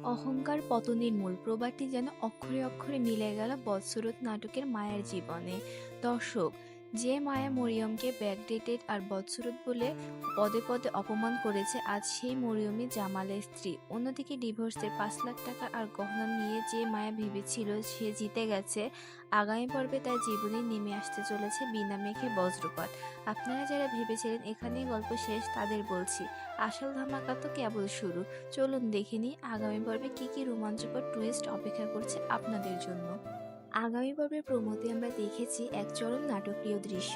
অহংকার পতনের মূল প্রবাদটি যেন অক্ষরে অক্ষরে মিলে গেল বৎসরত নাটকের মায়ের জীবনে। দর্শক, যে মায়া মরিয়মকে ব্যাকডেটেড আর বৎসরত বলে পদে পদে অপমান করেছে, আজ সেই মরিয়মই জামালের স্ত্রী। অন্যদিকে ডিভোর্সের 5 লাখ টাকা আর গহনা নিয়ে যে মায়া ভেবেছিল সে জিতে গেছে, আগামী পর্বে তার জীবনে নেমে আসতে চলেছে বিনা মেঘে বজ্রপাত। আপনারা যারা ভেবেছিলেন এখানেই গল্প শেষ, তাদের বলছি আসল ধামাকা তো কেবল শুরু। চলুন দেখে নিই আগামী পর্বে কি কি রোমাঞ্চকর টুইস্ট অপেক্ষা করছে আপনাদের জন্য। আগামী পর্বে প্রমোতে আমরা দেখেছি এক চরম নাটকীয় দৃশ্য।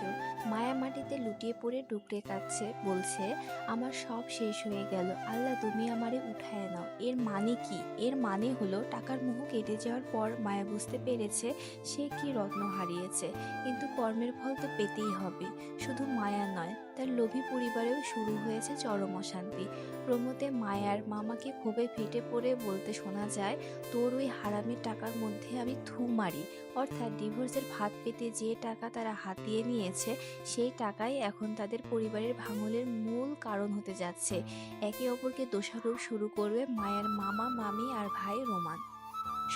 মায়া মাটিতে লুটিয়ে পড়ে ডুকরে কাঁদছে, বলছে আমার সব শেষ হয়ে গেল, আল্লাহ তুমি আমারে উঠায় নাও। এর মানে কি? এর মানে হলো টাকার মোহ কেটে যাওয়ার পর মায়া বুঝতে পেরেছে সে কি রত্ন হারিয়েছে, কিন্তু কর্মের ফল তো পেতেই হবে। শুধু মায়া নয়, তার লোভী পরিবারেও শুরু হয়েছে চরম অশান্তি। প্রমোতে মায়ার মামাকে ক্ষোভে ফেটে পড়ে বলতে শোনা যায়, তোর ওই হারামের টাকার মধ্যে আমি থু মারি। অর্থাৎ ডিভোর্সের ভাত পেতে যে টাকা তারা হাতিয়ে নিয়েছে, সেই টাকাই এখন তাদের পরিবারের ভাঙনের মূল কারণ হতে যাচ্ছে। একে অপরকে দোষারোপ শুরু করবে মায়ের মামা, মামি আর ভাই রোমান।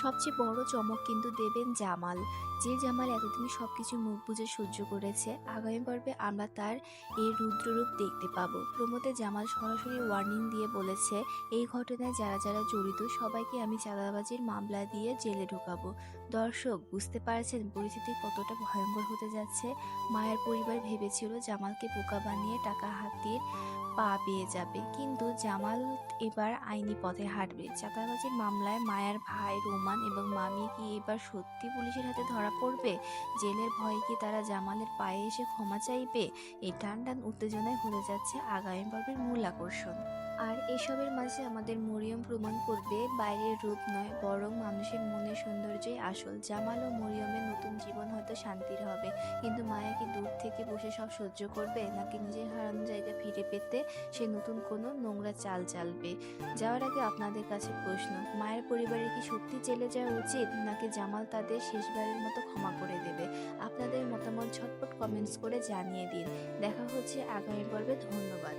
সবচেয়ে বড় চমক কিন্তু দেবেন জামাল। যে জামাল এতদিন সবকিছু মুখ বুজে সহ্য করেছে, আগামী পর্বে আমরা তার এই রুদ্ররূপ দেখতে পাবো। প্রমোতে জামাল সরাসরি ওয়ার্নিং দিয়ে বলেছে, এই ঘটনায় যারা যারা জড়িত সবাইকে আমি চাঁদাবাজির মামলা দিয়ে জেলে ঢোকাবো। দর্শক, বুঝতে পারছেন পরিস্থিতি কতটা ভয়ঙ্কর হতে যাচ্ছে? মায়ের পরিবার ভেবেছিল জামালকে বোকা বানিয়ে টাকা হাতিয়ে পা পেয়ে যাবে, কিন্তু জামাল এবার আইনি পথে হাঁটবে। চাঁদাবাজির মামলায় মায়ের ভাই রোমান এবং মামি কি এবার সত্যি পুলিশের হাতে ধরা পড়বে? জেলের ভয়ে কি তারা জামালের পায়ে এসে ক্ষমা চাইবে? এই টান টান উত্তেজনায় হয়ে যাচ্ছে আগামী পর্বের মূল আকর্ষণ। আর এসবের মাঝে আমাদের মরিয়ম প্রমাণ করবে বাইরের রূপ নয়, বরং মানুষের মনের সৌন্দর্যই আসল। জামাল ও মরিয়মের নতুন জীবন হয়তো শান্তির হবে, কিন্তু মায়া কি দূর থেকে বসে সব সহ্য করবে, নাকি নিজের হারানো জায়গা ফিরে পেতে সে নতুন কোনো নোংরা চাল চালবে? যাওয়ার আগে আপনাদের কাছে প্রশ্ন, মায়ের পরিবারের কি সত্যি জেলে যাওয়া উচিত, নাকি জামাল তাদের শেষবারের মতো ক্ষমা করে দেবে? আপনাদের মতামত ঝটপট কমেন্টস করে জানিয়ে দিন। দেখা হচ্ছে আগামী পর্বে। ধন্যবাদ।